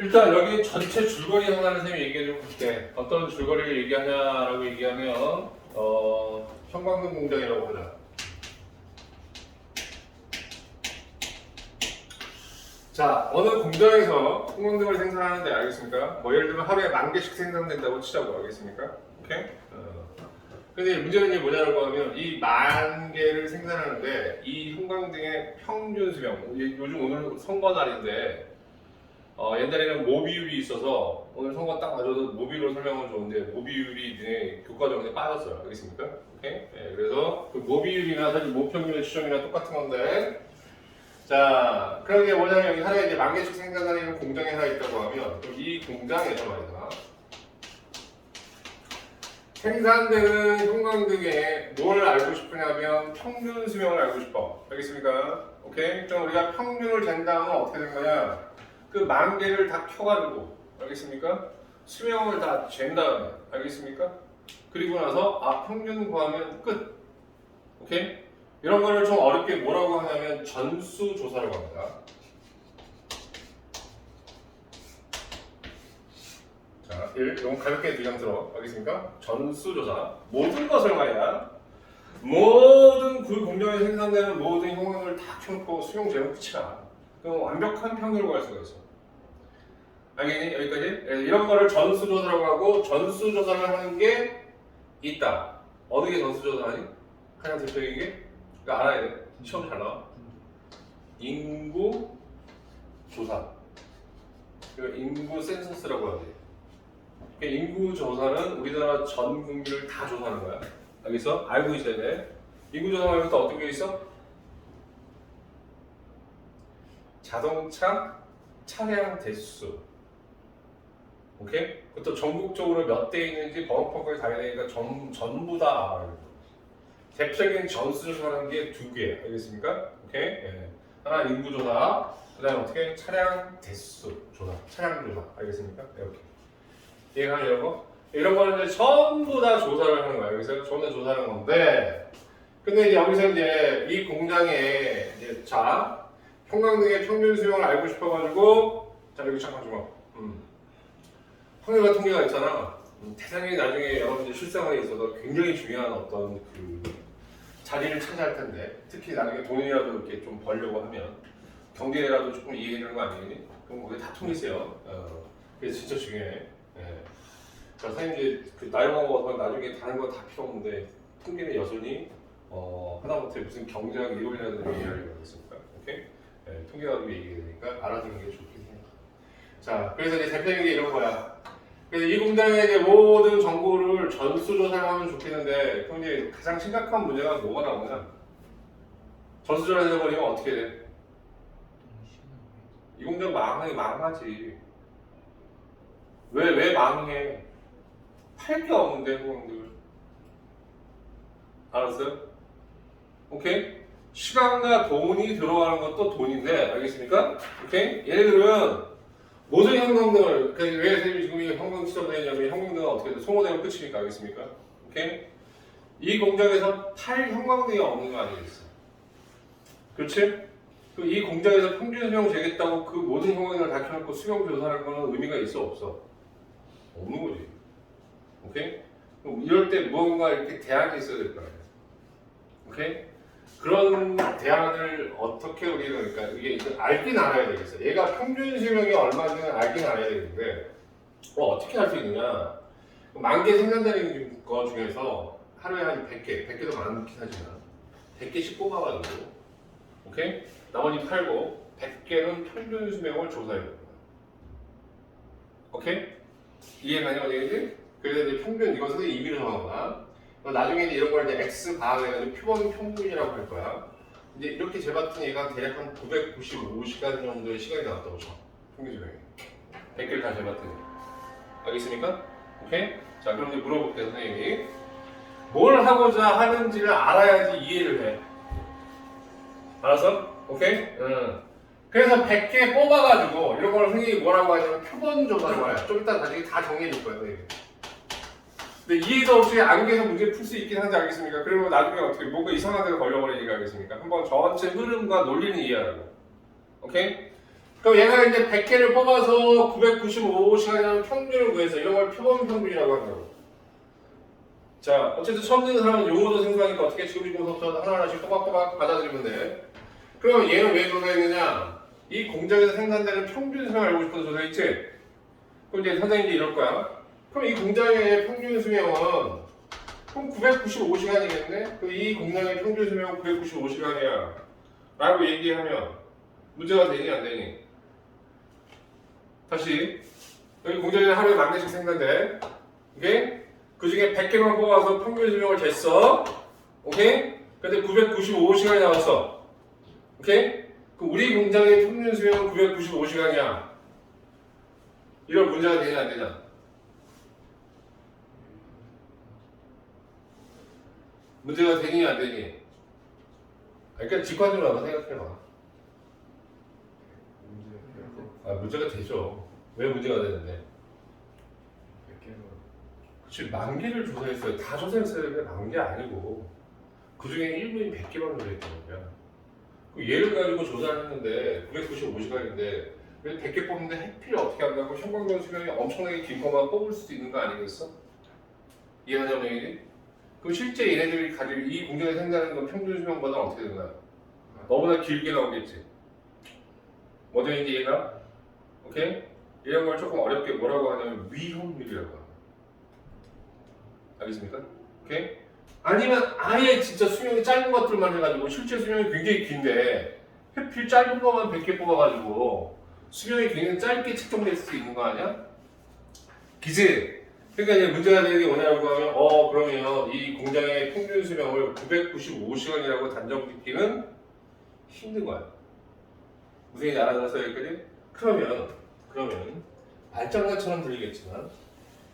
일단 여기 전체 줄거리 하나를 선생님이 얘기해 좀 볼게. 어떤 줄거리를 얘기하냐라고 얘기하면 형광등 공장이라고 하자. 자, 어느 공장에서 형광등을 생산하는데 알겠습니까? 뭐 예를 들면 하루에 10,000개씩 생산된다고 치자고 알겠습니까? 오케이? 근데 문제는 이제 뭐냐고 하면 이 10,000개를 생산하는데 이 형광등의 평균 수명, 요즘 오늘 선거 날인데 옛날에는 모비율이 있어서 오늘 선거 딱 맞아도 모비율로 설명은 좋은데 모비율이 내 교과정에 빠졌어요. 알겠습니까? 오케이? 네, 그래서 그 모비율이나 사실 모평균의 추정이랑 똑같은 건데 자, 그런 게 뭐냐면 여기 하루에 이제 10,000개씩 생산하는 공장이 하나 있다고 하면 그럼 이 공장에서 말이야 생산되는 형광등의 뭘 알고 싶으냐면 평균 수명을 알고 싶어. 알겠습니까? 오케이? 그럼 우리가 평균을 잰 다음은 어떻게 된 거냐? 그 10,000개를 다 켜가지고 알겠습니까? 수명을 다 잰 다음에 알겠습니까? 그리고 나서 평균 구하면 끝. 오케이? 이런 거를 좀 어렵게 뭐라고 하냐면 전수조사라고 합니다. 자, 이건 가볍게 그냥 들어. 알겠습니까? 전수조사. 모든 것을 말이야. 모든 그 공장에 생산되는 모든 형광등을 다 켜놓고 수용 재는 끝이야. 그럼 완벽한 평균을 구할 수가 있어. 알겠니? 여기까지? 이런 거를 전수조사라고 하고 전수조사를 하는 게 있다. 어느 게 전수조사하니? 가장 대표적인 게? 이거 알아야 돼. 시험 잘 나와. 인구조사. 이거 인구 센서스라고 하지. 인구조사는 우리나라 전 국민을 다 조사하는 거야. 알겠어? 알고 있어야 돼. 인구조사하면 또 어떤 게 있어? 자동차 차량 대수. 오케이? 그것도 전국적으로 몇 대 있는지 번호판까지 다 해야 되니까 전부 다 알아야 돼. 대표적인 전수조사라는 게 2개. 알겠습니까? 오케이? 예. 하나 인구조사. 그 다음에 어떻게? 차량 대수 조사. 차량 조사. 알겠습니까? 이렇게. 이해가 이런 거? 이런 거는 이제 전부 다 조사를 하는 거예요. 여기서 전부 다 조사하는 건데, 근데 이제 여기서 이제 이 공장에 이제 자 형광등의 평균 수명을 알고 싶어가지고 자 여기 잠깐 좀 봐. 확률과 통계가 있잖아. 대단히 나중에 여러분들 실생활에 있어서 굉장히 중요한 어떤 그 자리를 차지할 텐데, 특히 나중에 돈이라도 이렇게 좀 벌려고 하면 경제라도 조금 이해되는 거 아니겠니? 그럼 거기 다 통계세요. 그게 진짜 중요해. 그래서 이제 그 나이 먹어서 나중에 다른 거 다 필요 없는데 통계는 여전히 하다못해 무슨 경제학 이론이라든 얘기하려고 하겠습니까? 오케이? 통계 가지고 얘기해야 되니까 알아두는 게 좋긴 해요. 자, 그래서 이제 대표적인 게 이런 거야. 그래서 이 공장의 이제 모든 정보를 전수조사를 하면 좋겠는데, 그럼 이제 가장 심각한 문제가 뭐가 나오냐? 전수조사를 해버리면 어떻게 돼? 이 공장 망하지. 왜 망해? 팔 게 없는데, 후광들. 알았어요? 오케이? 시간과 돈이 들어가는 것도 돈인데, 알겠습니까? 오케이? 예를 들면, 모든 형광등을, 왜 선생님이 지금 이 형광등 시도되냐면, 형광등은 어떻게 돼? 소모되면 끝이니까, 알겠습니까? 오케이? 이 공장에서 팔 형광등이 없는 거 아니겠어? 그렇지? 이 공장에서 평균 수명 재겠다고 그 모든 형광등을 다 켜놓고 수명 조사하는 거는 의미가 있어, 없어? 없는 거지. 오케이? 그럼 이럴 때 무언가 이렇게 대안이 있어야 될 거 아니야. 오케이? 그런 대안을 어떻게 우리는, 그러니까 이게 알긴 알아야 되겠어. 얘가 평균 수명이 얼마인지는 알긴 알아야 되는데, 어떻게 할 수 있느냐? 10,000개 생산되는 거 중에서 하루에 한 100개, 100개도 많긴 하지만 100개씩 뽑아가지고, 오케이? 나머지 팔고 100개는 평균 수명을 조사해 봅니다. 오케이? 이해가냐 어디지? 그래서 이제 평균 이것을 임의로 정하거나, 나중에 이제 이런 걸 이제 X 바해가지고 표본 평균이라고 할 거야. 이제 이렇게 재봤더니 얘가 대략 한 995시간 정도의 시간이 나왔다고 쳐. 평균 수명이. 100개를 다 재봤더니. 알겠습니까? 오케이? 자, 그럼 이제 물어볼게요, 선생님이. 뭘 하고자 하는지를 알아야지 이해를 해. 알았어? 오케이? 그래서 100개 뽑아가지고 이런 걸 선생님이 뭐라고 하냐면 표본 조사라고 해요. 좀 이따 나중에 다 정리해 줄 거예요, 선생님. 근데 이해도 없이 암기해서 문제 풀 수 있긴 한지 알겠습니까? 그리고 나중에 어떻게 뭔가 이상한 데가 걸려버리니까 알겠습니까? 한번 전체 흐름과 논리는 이해하라고. 오케이? 그럼 얘가 이제 100개를 뽑아서 995시간이라는 평균을 구해서 이런 걸 표본 평균이라고 한다고. 자, 어쨌든 처음 듣는 사람은 용어도 생소하니까 어떻게 지금부터 하나하나씩 또박또박 받아들이면 돼. 그럼 얘는 왜 조사했느냐? 이 공장에서 생산되는 평균 수명을 알고 싶어서 조사했지? 그럼 이제 선생님이 이럴 거야. 그럼 이 공장의 평균 수명은 그럼 995시간이겠네? 그럼 이 공장의 평균 수명은 995시간이야. 라고 얘기하면 문제가 되니 안 되니? 다시 여기 공장에 하루에 10,000개씩 생산돼. 오케이? 그 중에 100개만 뽑아서 평균 수명을 쟀어. 오케이? 근데 995시간이 나왔어. 오케이? 그럼 우리 공장의 평균 수명은 995시간이야. 이런 문제가 되냐 안 되냐? 문제가 되니 안 되니? 그러니까 직관적으로 한번 생각해봐. 문제가 되죠. 왜 문제가 되는데? 그치, 10,000개를 조사했어요. 다 조사했어야 되는데 10,000개 아니고 그 중에 일부인 100개만 조사했다는 거야. 얘를 가지고 조사를 했는데 995시간인데 왜 100개 뽑는데 해필 어떻게 한다고 형광등 수명이 엄청나게 긴 것만 뽑을 수도 있는 거 아니겠어? 이해하냐고 얘기? 그럼 실제 얘네들이 가지고 이 공장에 생산하는 건 평균 수명보다 어떻게 되나? 너보다 길게 나오겠지. 뭐든지 이해가? 오케이? 이런 걸 조금 어렵게 뭐라고 하냐면 위험률이라고 합니다. 알겠습니까? 오케이? 아니면 아예 진짜 수명이 짧은 것들만 해가지고 실제 수명이 굉장히 긴데 해필 짧은 것만 100개 뽑아가지고 수명이 굉장히 짧게 측정될 수 있는 거 아니야? 기지? 그러니까 이제 문제가 되는 게 뭐냐고 하면 그러면 이 공장의 평균 수명을 995시간이라고 단정짓기는 힘든 거야. 무슨 얘기인지 알아들었어요 여기까지? 그러면 발장난처럼 들리겠지만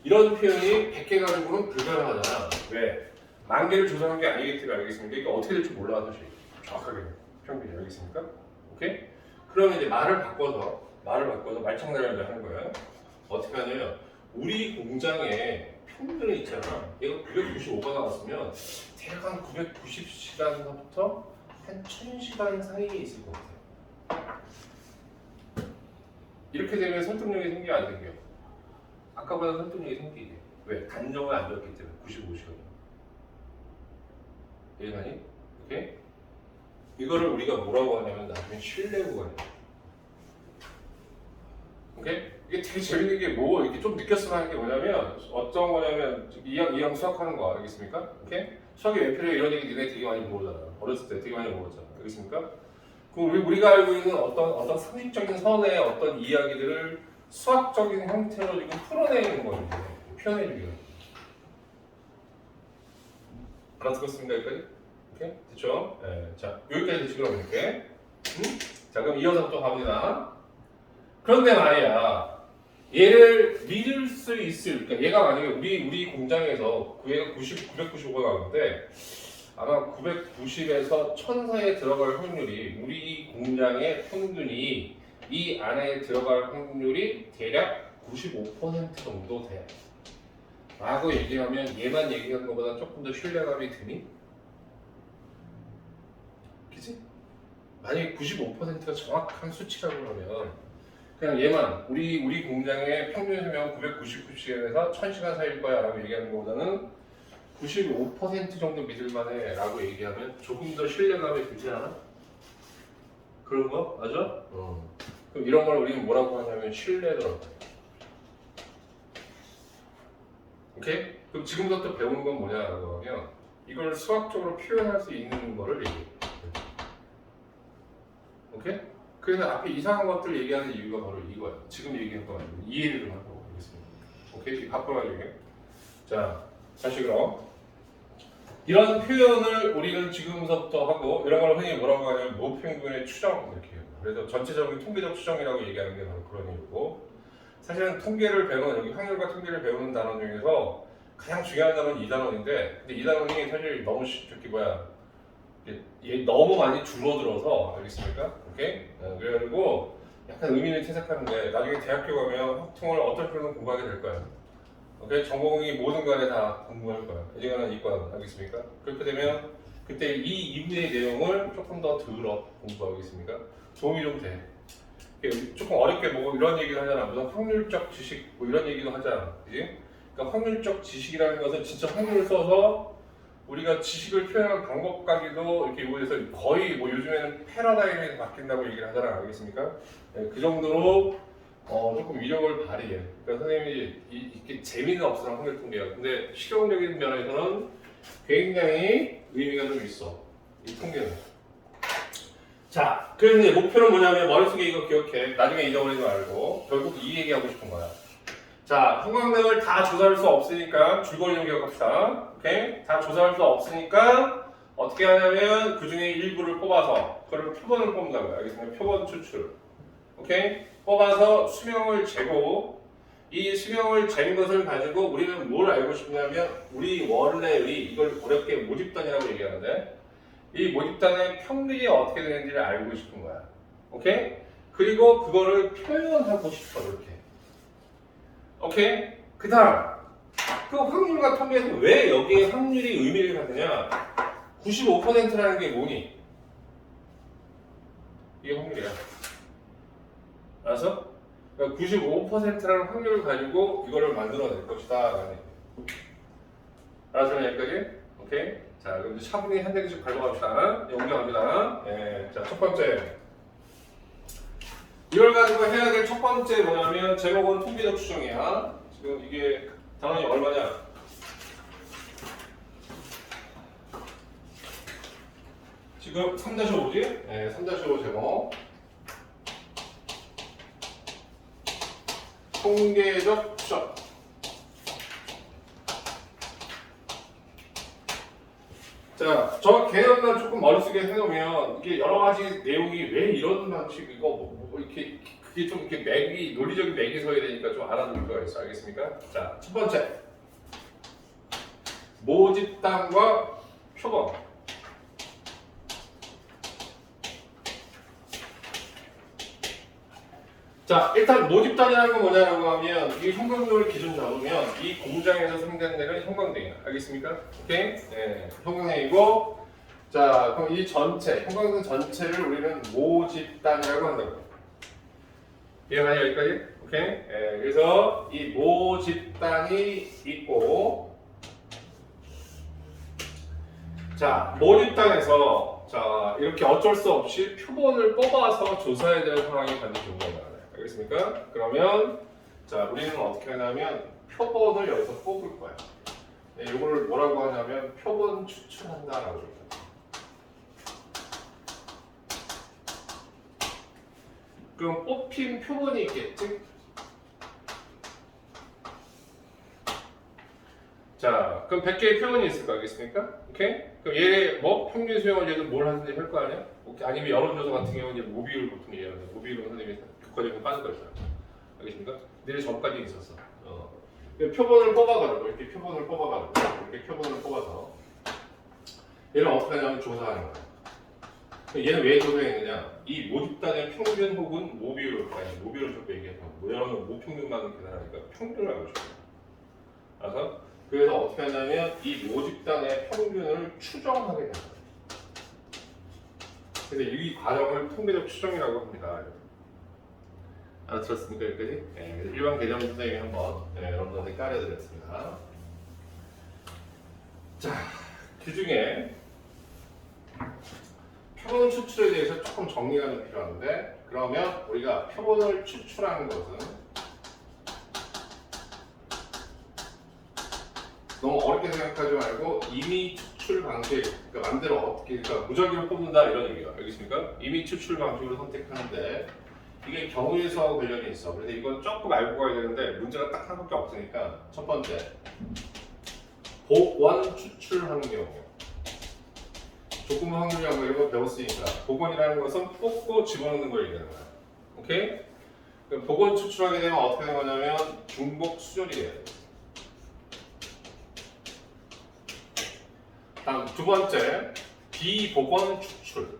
이런 표현이 100개 가지고는 불가능하잖아. 왜? 10,000개를 조사한 게 아니겠지가 알겠습니까? 그러니까 어떻게 될지 몰라 사실. 정확하게 평균이 알겠습니까? 오케이? 그러면 이제 말을 바꿔서 말장난을 하는 거야. 어떻게 하냐면 우리 공장에 평균이 있잖아. 얘가 995가 나왔으면 대략 한 990시간부터 한 1000시간 사이에 있을 것 같아요. 이렇게 되면 설득력이 생겨 안 생겨? 아까보다 설득력이 생기지. 왜? 단정을 안 줬기 때문에 95시간. 이해가니? 오케이? 이거를 우리가 뭐라고 하냐면 나중에 신뢰 구간이야. 오케이? 이게 되게 재밌는 게 뭐 이렇게 좀 느꼈으면 하는 게 뭐냐면 어떤 거냐면 이왕 수학하는 거 알겠습니까? 오케이? 수학이 왜 필요해? 이런 얘기 니네 되게 많이 물어보잖아. 어렸을 때 되게 많이 물어봤잖아. 알겠습니까? 그 우리가 알고 있는 어떤 상식적인 선의 어떤 이야기들을 수학적인 형태로 지금 풀어내는 거예요. 표현해주기가. 알아듣겠습니까 여기까지? 오케이? 됐죠? 네. 자, 여기까지 지금 이렇게. 자, 그럼 이어서 또 가봅니다. 그런데 말이야, 얘를 믿을 수 있을, 그러니까 얘가 만약에 우리 공장에서 얘가 995가 나오는데 아마 990에서 1000 사이에 들어갈 확률이 우리 공장의 평균이 이 안에 들어갈 확률이 대략 95% 정도 돼. 라고 얘기하면 얘만 얘기한 것보다 조금 더 신뢰감이 드니? 그치? 만약에 95%가 정확한 수치라고 하면 그냥 얘만 우리 공장의 평균 수명 999시간에서 1000시간 사이일 거야 라고 얘기하는 것보다는 95% 정도 믿을만해 라고 얘기하면 조금 더 신뢰감이 들지 않아? 그런 거? 맞아? 그럼 이런 걸 우리는 뭐라고 하냐면 신뢰도라고 해요. 오케이? 그럼 지금부터 배우는 건 뭐냐라고 하면 이걸 수학적으로 표현할 수 있는 거를 얘기해. 오케이? 그래서 앞에 이상한 것들 얘기하는 이유가 바로 이거야. 지금 얘기한 거 아니고 이해를 좀 하고 있습니다. 오케이? 바꿔가지고. 자, 다시 그럼 이런 표현을 우리는 지금부터 하고 이런 걸 흔히 뭐라고 하냐면 모평균의 추정 이렇게 해요. 그래서 전체적인 통계적 추정이라고 얘기하는 게 바로 그런 이유고 사실은 통계를 배우는 여기 확률과 통계를 배우는 단원 중에서 가장 중요한 단원이 이 단원인데 근데 이 단원이 사실 너무 얘 너무 많이 줄어들어서 알겠습니까? 오케이? 그래가지고 약간 의미를 퇴색하는데 나중에 대학교 가면 확통을 어떤 식으로 공부하게 될 거야. 오케이? 전공이 모든 과에 다 공부할 거야. 예전에는 이과 알겠습니까? 그렇게 되면 그때 이 이후의 내용을 조금 더 들어 공부하겠습니까? 도움이 좀 돼. 조금 어렵게 뭐 이런 얘기도 하잖아. 무슨 확률적 지식 뭐 이런 얘기도 하잖아. 그지? 그러니까 확률적 지식이라는 것은 진짜 확률을 써서 우리가 지식을 표현하는 방법까지도 이렇게 이거에서 거의 뭐 요즘에는 패러다임이 바뀐다고 얘기를 하잖아. 알겠습니까? 네, 그 정도로 조금 위력을 발휘해. 그러니까 선생님이 이렇게 재미는 없어 확률 통계가. 근데 실용적인 면에서는 굉장히 의미가 좀 있어. 이 통계는. 자, 그래서 이제 목표는 뭐냐면 머릿속에 이거 기억해. 나중에 잊어버리지 말고 결국 이 얘기하고 싶은 거야. 자, 형광등을 다 조사할 수 없으니까 줄거리를 기억합시다. 오케이? 다 조사할 수 없으니까 어떻게 하냐면 그 중에 일부를 뽑아서 그걸 표본을 뽑는다고요. 알겠습니까? 표본 추출. 오케이? 뽑아서 수명을 재고 이 수명을 잰 것을 가지고 우리는 뭘 알고 싶냐면 우리 원래의 이걸 어렵게 모집단이라고 얘기하는데 이 모집단의 평균이 어떻게 되는지를 알고 싶은 거야. 오케이? 그리고 그거를 표현하고 싶어 이렇게. 오케이? 그 다음 그 확률과 통계에서 왜 여기에 확률이 의미를 갖느냐? 95%라는 게 뭐니? 이게 확률이야. 알았어? 그러니까 95%라는 확률을 가지고 이거를 만들어낼 것이다. 알았어? 여기까지? 오케이? 자, 그럼 이제 차분히 한 대씩 밟아갑시다. 옮겨갑니다. 예, 자, 첫 번째. 이걸 가지고 해야 될 첫 번째 뭐냐면 제목은 통계적 추정이야. 지금 이게 단원이 얼마냐? 지금 3-5지? 네, 3-5 제목. 통계적 추정. 자, 저 개념만 조금 머릿속에 해놓으면 이게 여러 가지 내용이 왜 이런 방식이고 뭐 이렇게 그게 좀 이렇게 맥이 논리적인 맥이 서야 되니까 좀 알아둘 필요가 있어. 알겠습니까? 자, 첫 번째 모집단과 표본. 자, 일단 모집단이라는 건 뭐냐라고 하면 이 형광등을 기준 잡으면 이 공장에서 생산되는 형광등이야. 알겠습니까? 오케이? 네, 형광등이고 자, 그럼 이 전체, 형광등 전체를 우리는 모집단이라고 한다고. 이해가요? 여기까지? 오케이? 네, 그래서 이 모집단이 있고 자, 모집단에서 자, 이렇게 어쩔 수 없이 표본을 뽑아서 조사해야 되는 상황이 반드시 온다. 알겠습니까? 그러면 자 우리는 어떻게 하냐면 표본을 여기서 뽑을 거야. 네, 이거를 뭐라고 하냐면 표본 추출한다라고 해요. 그럼 뽑힌 표본이 있겠지? 자, 그럼 100개의 표본이 있을 거 알겠습니까? 오케이? 그럼 얘 뭐 평균 수용을 얘도 뭘 하는지 할 거 아니야? 오케이? 아니면 여론조사 같은 경우는 이제 모비율 보통 얘기하는데 모비율은 선생님이 교과적으로 빠질 거였어요. 알겠습니까? 내일 전까지 있었어. 표본을 뽑아가지고 이렇게 표본을 뽑아가지고 이렇게 표본을 뽑아서 얘를 어떻게 하냐면 조사하는 거야. 얘는 왜 조사했느냐? 이 모집단의 평균 혹은 모비율 아니 모비율을 좀 얘기해서 뭐냐면 모평균만 계산하니까 평균을 알고 싶어요. 그래서 어떻게 하냐면 이 모집단의 평균을 추정하게 되는 거예요. 그래서 이 과정을 통계적 추정이라고 합니다. 알아들었습니까? 여기까지? 네, 일반 개념 선생님이 한번 여러분들한테 깔아드렸습니다. 자, 그 중에 표본 추출에 대해서 조금 정리가 좀 필요한데 그러면 우리가 표본을 추출하는 것은 너무 어렵게 생각하지 말고 이미 추출 방식, 그러니까 마음대로 어떻게, 그러니까 무작위로 뽑는다 이런 얘기예요. 알겠습니까? 이미 추출 방식으로 선택하는데 이게 경우에서 관련이 있어. 그래서 이건 조금 알고 가야 되는데 문제가 딱 하나밖에 없으니까 첫 번째 복원 추출하는 경우. 조금 확률이라고 이런 거 배웠으니까 복원이라는 것은 뽑고 집어넣는 걸 얘기하는 거야. 오케이? 그럼 복원 추출하게 되면 어떻게 되는 거냐면 중복 수절이 돼야 돼. 다음 두 번째 비복원 추출.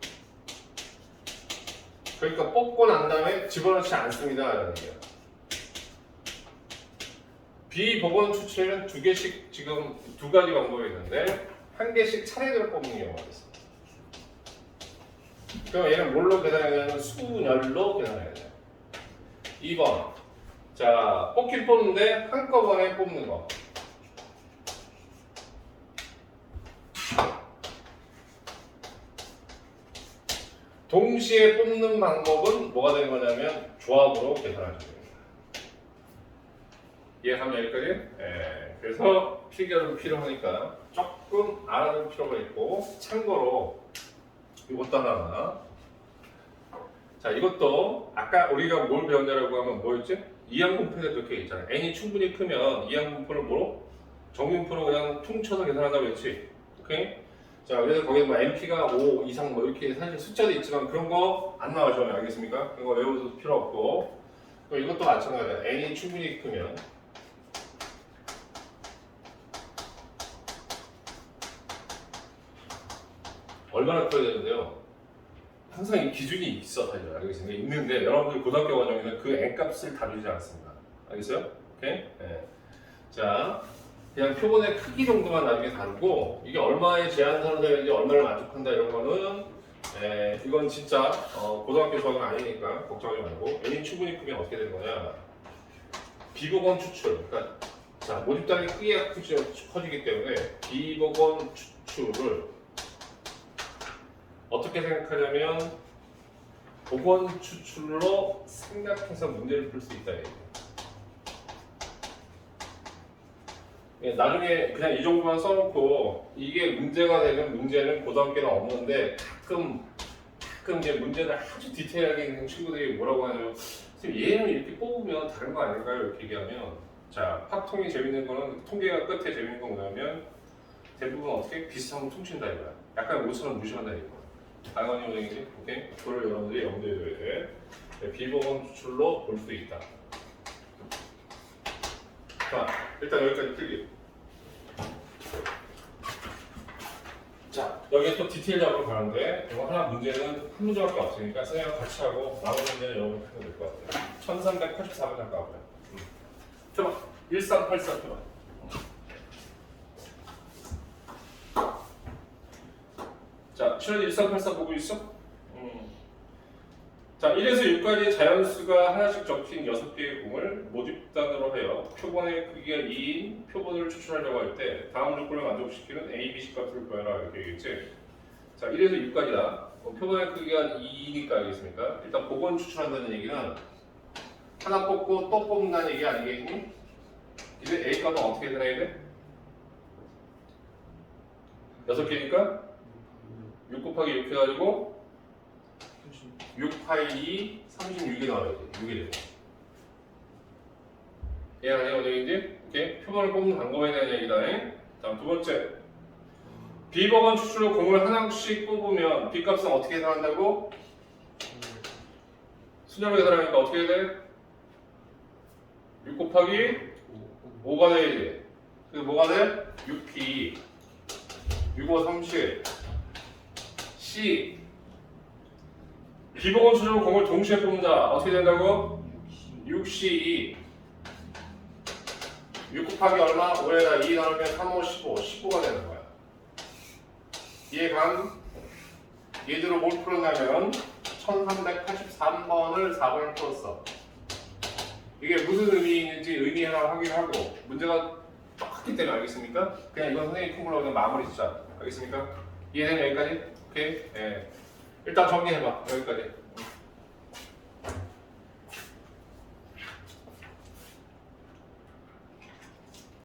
그러니까 뽑고 난 다음에 집어넣지 않습니다 라는 얘기야. 비복원 추출에는 두 개씩 지금 두 가지 방법이 있는데 한 개씩 차례대로 뽑는 경우가 있어. 그럼 얘는 뭘로 계산해야 되냐면 수열로 계산해야 돼. 2번. 자, 뽑긴 뽑는데 한꺼번에 뽑는 거. 동시에 뽑는 방법은 뭐가 되는 거냐면 조합으로 계산하시면 됩니다. 이해하면 여기까지? 예. 그래서 필기가 필요하니까 조금 알아둘 필요가 있고, 참고로 이것도 하나. 자, 이것도 아까 우리가 뭘 배웠냐라고 하면 뭐였지? 이항분포에 그렇게 있잖아요. n이 충분히 크면 이항분포를 뭐로? 정분포로 그냥 퉁쳐서 계산한다고 했지. 오케이? 자, 그래서 거기에 뭐 np가 5 이상 뭐 이렇게 사실 숫자도 있지만 그런 거 안 나와죠. 알겠습니까? 그거 외워도 필요 없고. 또 이것도 마찬가지야. n이 충분히 크면 얼마나 커야 되는데요? 항상 이 기준이 있어, 사실. 알겠습니까? 있는데 여러분들 고등학교 과정에는 그 n값을 다루지 않습니다. 알겠어요? 오케이? 네. 자, 그냥 표본의 크기 정도만 나중에 다루고, 이게 얼마의 제한선을 되는지 얼마를 만족한다 이런 거는 이건 진짜 고등학교 수학은 아니니까 걱정하지 말고, n이 충분히 크면 어떻게 되는 거냐? 비보건 추출. 그러니까 자, 모집단의 크기가 커지기 때문에 비보건 추출을 어떻게 생각하냐면 복원 추출로 생각해서 문제를 풀 수 있다. 나중에 그냥 이 정도만 써놓고 이게 문제가 되는 문제는 고등학교는 없는데 가끔 이제 문제를 아주 디테일하게 있는 친구들이 뭐라고 하냐면 얘는 이렇게 뽑으면 다른 거 아닐까요? 이렇게 얘기하면 자, 팍통이 재밌는 거는 통계가 끝에 재밌는 건 뭐냐면 대부분 어떻게 비슷한 거 퉁친다 이거야. 약간 5천원 무시한다 이거야. 당연히 원행이지. 오케이? 그걸 여러분들이 염두에 둬야 돼. 비보건 추출로 볼 수 있다. 자, 일단 여기까지 풀기. 자, 여기 또 디테일 작업을 가는데 이거 하나 문제는 한 문제밖에 없으니까 선생님과 같이 하고 나머지 문제는 여러분 풀면 될 것 같아요. 1384번 잠깐 봐요. 펴봐. 1384 펴봐. 자, 실은 1384 보고 있어? 자, 1에서 6까지 자연수가 하나씩 적힌 6개의 공을 모집단으로 하여 표본의 크기가 2인 표본을 추출하려고 할 때 다음 조건을 만족시키는 A, B, C 값을 구해라 이렇게 얘기했지. 자, 1에서 6까지다. 표본의 크기가 2니까 알겠습니까? 일단 복원 추출한다는 얘기는 하나 뽑고 또 뽑는다는 얘기 아니겠니? 이제 A 값은 어떻게 계산해야 돼? 6개니까 6 곱하기 6 해가지고 6 파이 2, 36이 나와야지. 6이 되죠. 이해가네요? 어디인지? 오케이. 표본을 뽑는 방법에 대한 얘기다. 다음 두 번째. 비법원 추출로 공을 하나씩 뽑으면 B 값은 어떻게 계산한다고? 순열로 계산하니까 어떻게 해야 돼? 6 곱하기 5가 돼야지. 그래서 뭐가 돼? 6P 6, 5, 30 C 비보건 추출로 공을 동시에 뽑는다. 어떻게 된다고? 6C 6 곱하기 얼마? 5에다 2 나누면 3, 5, 15 15가 되는 거야. 이해감? 예제로 뭘 풀었냐면 1383번을 4번을 풀었어. 이게 무슨 의미인지 의미 하나 확인하고 문제가 똑같기 때문에 알겠습니까? 그냥 이건 선생님 큰 걸로 그냥 마무리 짓자. 알겠습니까? 이해되면 여기까지? 오케이? 네. 일단 정리해봐. 여기까지.